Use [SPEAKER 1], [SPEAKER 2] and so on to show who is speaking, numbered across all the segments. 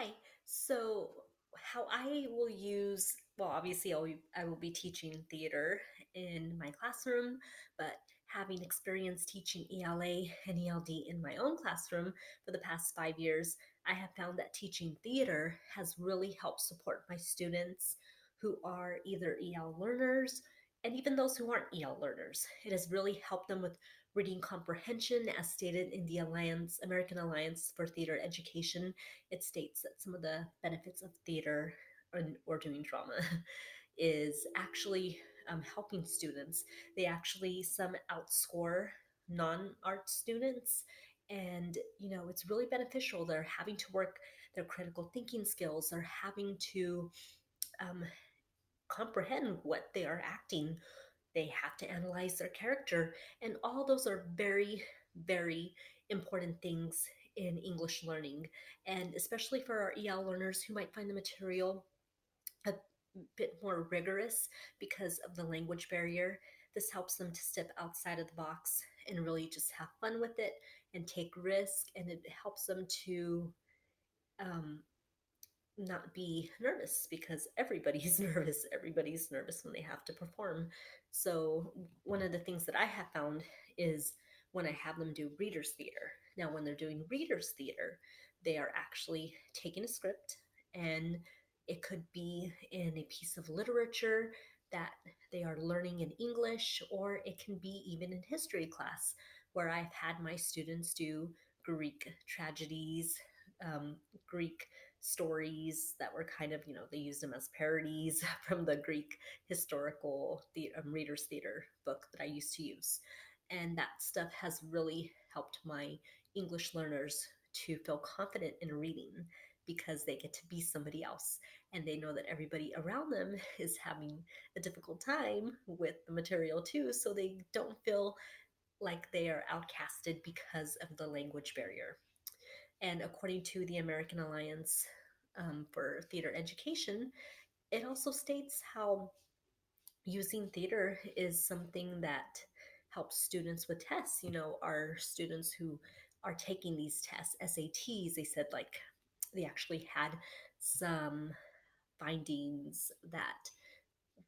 [SPEAKER 1] Hi. So, how I will use, well, obviously, I will be teaching theater in my classroom, but having experience teaching ELA and ELD in my own classroom for the past 5 years, I have found that teaching theater has really helped support my students who are either EL learners and even those who aren't EL learners. It has really helped them with reading comprehension, as stated in the American Alliance for Theater Education. It states that some of the benefits of theater or doing drama is actually helping students. They actually some outscore non-art students, and it's really beneficial. They're having to work their critical thinking skills. They're having to um, comprehend what they are acting. They have to analyze their character, and all those are very, very important things in English learning, and especially for our EL learners who might find the material a bit more rigorous because of the language barrier. This helps them to step outside of the box and really just have fun with it and take risk, and it helps them to um, not be nervous because everybody's nervous. Everybody's nervous when they have to perform. So, one of the things that I have found is when I have them do readers theater. Now, when they're doing readers theater, they are actually taking a script, and it could be in a piece of literature that they are learning in English, or it can be even in history class where I've had my students do Greek tragedies, um, Greek stories that were kind of, they used them as parodies from the Greek historical readers theater book that I used to use. And that stuff has really helped my English learners to feel confident in reading because they get to be somebody else, and they know that everybody around them is having a difficult time with the material too, so they don't feel like they are outcasted because of the language barrier. And according to the American Alliance for Theater Education, it also states how using theater is something that helps students with tests. Our students who are taking these tests, SATs, they said like they actually had some findings that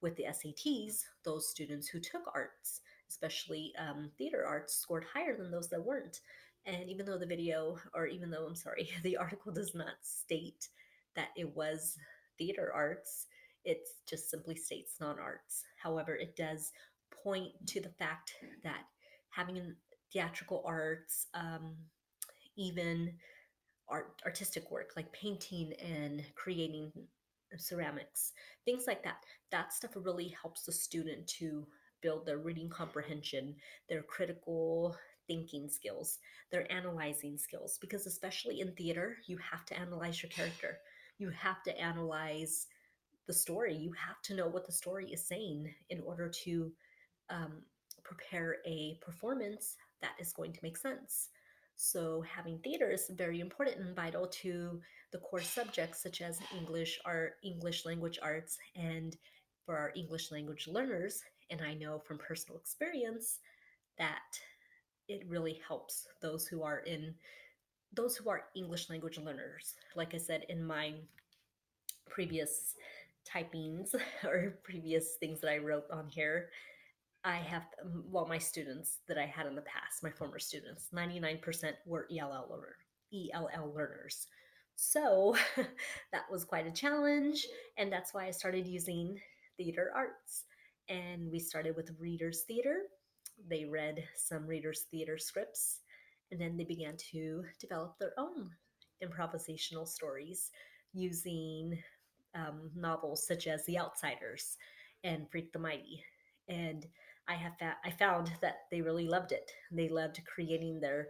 [SPEAKER 1] with the SATs, those students who took arts, especially theater arts, scored higher than those that weren't. And even though the video, or even though, I'm sorry, the article does not state that it was theater arts, it just simply states non arts. However, it does point to the fact that having theatrical arts, even artistic work like painting and creating ceramics, things like that. That stuff really helps the student to build their reading comprehension, their critical thinking skills, their analyzing skills. Because, especially in theater, you have to analyze your character, you have to analyze the story, you have to know what the story is saying in order to um, prepare a performance that is going to make sense. So, having theater is very important and vital to the core subjects such as English, art, English language arts, and for our English language learners. And I know from personal experience that it really helps those who are English language learners. Like I said in my previous typings or previous things that I wrote on here, I have, well, my students that I had in the past, my former students, 99% were ELL learners. So that was quite a challenge. And that's why I started using theater arts. And we started with readers theater. They read some readers theater scripts, and then they began to develop their own improvisational stories using novels such as The Outsiders and Freak the Mighty. And I found that they really loved it. They loved creating their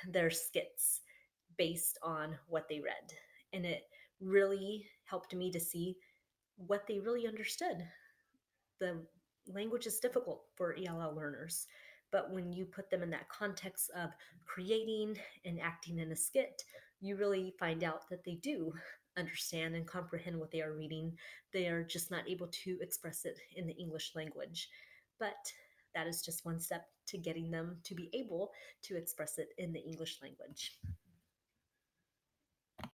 [SPEAKER 1] their skits based on what they read, and it really helped me to see what they really understood. The language is difficult for ELL learners, but when you put them in that context of creating and acting in a skit, you really find out that they do understand and comprehend what they are reading. They are just not able to express it in the English language. But that is just one step to getting them to be able to express it in the English language.